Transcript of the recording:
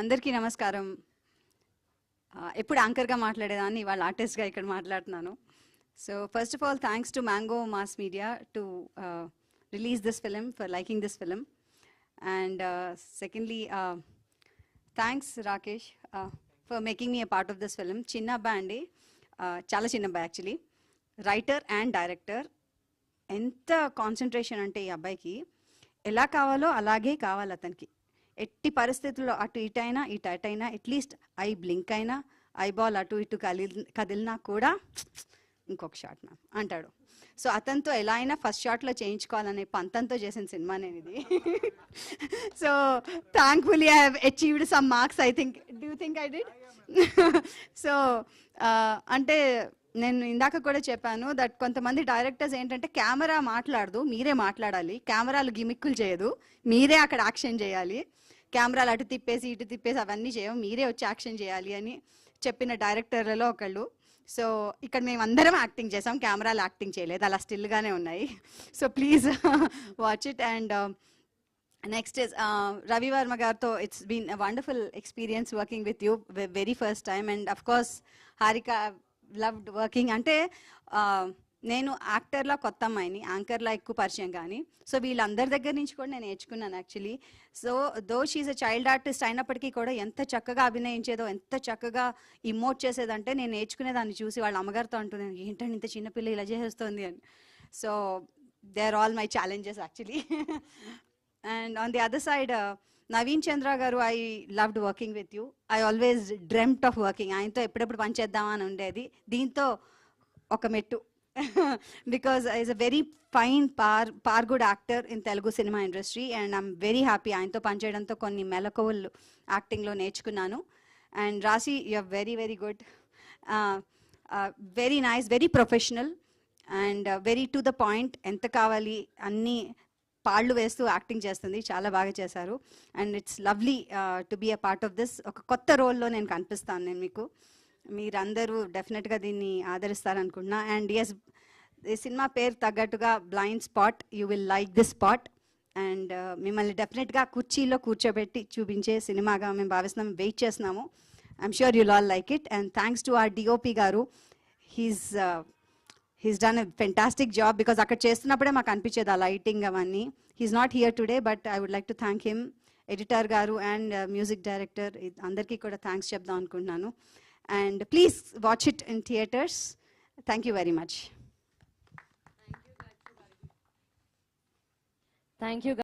అందరికీ నమస్కారం. ఎప్పుడు యాంకర్గా మాట్లాడేదాన్ని ఇవాళ ఆర్టిస్ట్గా ఇక్కడ మాట్లాడుతున్నాను. So first of all thanks to mango mass media to release this film, for liking this film. And secondly thanks Rakesh for making me a part of this film. చిన్న అబ్బాయి అండి, చాలా చిన్న అబ్బాయి యాక్చువల్లీ. Writer and director. ఎంత concentration అంటే ఈ అబ్బాయికి ఎలా కావాలో అలాగే కావాలి అతనికి. ఎట్టి పరిస్థితుల్లో అటు ఇటైనా ఇటు అటైనా అట్లీస్ట్ ఐ బ్లింక్ అయినా ఐబాల్ అటు ఇటు కదిలినా కూడా ఇంకొక షాట్ మ్యామ్ అంటాడు. సో అతనితో ఎలా అయినా ఫస్ట్ షాట్లో చేయించుకోవాలనే పంతంతో చేసిన సినిమా నేను ఇది. So thankfully I have achieved some marks I think. Do you think I did? So అంటే నేను ఇందాక కూడా చెప్పాను దట్ కొంతమంది డైరెక్టర్స్ ఏంటంటే కెమెరా మాట్లాడదు, మీరే మాట్లాడాలి. కెమెరాలు గిమిక్కులు చేయదు, మీరే అక్కడ యాక్షన్ చేయాలి. కెమెరాలు అటు తిప్పేసి ఇటు తిప్పేసి అవన్నీ చేయవు, మీరే వచ్చి యాక్షన్ చేయాలి అని చెప్పిన డైరెక్టర్లలో ఒకళ్ళు. సో ఇక్కడ మేము అందరం యాక్టింగ్ చేసాం, కెమెరాలు యాక్టింగ్ చేయలేదు, అలా స్టిల్గానే ఉన్నాయి. So please watch it. And next is Ravi Varma గారితో it's been a wonderful experience working with you very first time. And of course Harika, loved working. అంటే నేను యాక్టర్లా కొత్త అమ్మాయిని, యాంకర్లా ఎక్కువ పరిచయం కానీ. సో వీళ్ళందరి దగ్గర నుంచి కూడా నేను నేర్చుకున్నాను actually. So though she a child artist అయినప్పటికీ కూడా ఎంత చక్కగా అభినయించేదో, ఎంత చక్కగా ఇమోట్ చేసేదంటే నేను నేర్చుకునేదాన్ని చూసి వాళ్ళ అమ్మగారితో అంటున్నాను, ఏంటంటే ఇంత చిన్నపిల్ల ఇలా చేసేస్తుంది అని. So they are all my challenges actually. And on the other side Naveen Chandra garu, I loved working with you. I always dreamt of working. ఆయనతో ఎప్పుడెప్పుడు పని చేద్దామని ఉండేది. దీంతో ఒక మెట్టు. Because is a very fine par good actor in Telugu cinema industry. And I'm very happy ఆయనతో పనిచేయడంతో కొన్ని మెలకువలు యాక్టింగ్లో నేర్చుకున్నాను. And Rashi, you are very very good, very nice, very professional and very to the point. ఎంత కావాలి అన్నీ పాళ్ళు వేస్తూ యాక్టింగ్ చేస్తుంది, చాలా బాగా చేశారు. And it's lovely to be a part of this. ఒక కొత్త రోల్లో నేను కనిపిస్తాను నేను మీకు. మీరందరూ డెఫినెట్గా దీన్ని ఆదరిస్తారనుకుంటున్నా. అండ్ ఎస్, ఈ సినిమా పేరు తగ్గట్టుగా blind spot, you will like this spot. And మిమ్మల్ని డెఫినెట్గా కుర్చీలో కూర్చోబెట్టి చూపించే సినిమాగా మేము భావిస్తున్నాం, వెయిట్ చేస్తున్నాము. I'm sure you'll all like it. And thanks to our DOP గారు. he's done a fantastic job because అక్కడ చేస్తున్నప్పుడే మాకు అనిపించేది ఆ లైటింగ్ అవన్నీ. he's not here today but I would like to thank him, editor గారు and music director, అందరికీ కూడా thanks చెప్దాం అనుకుంటున్నాను. And please watch it in theatres. Thank you very much. Thank you.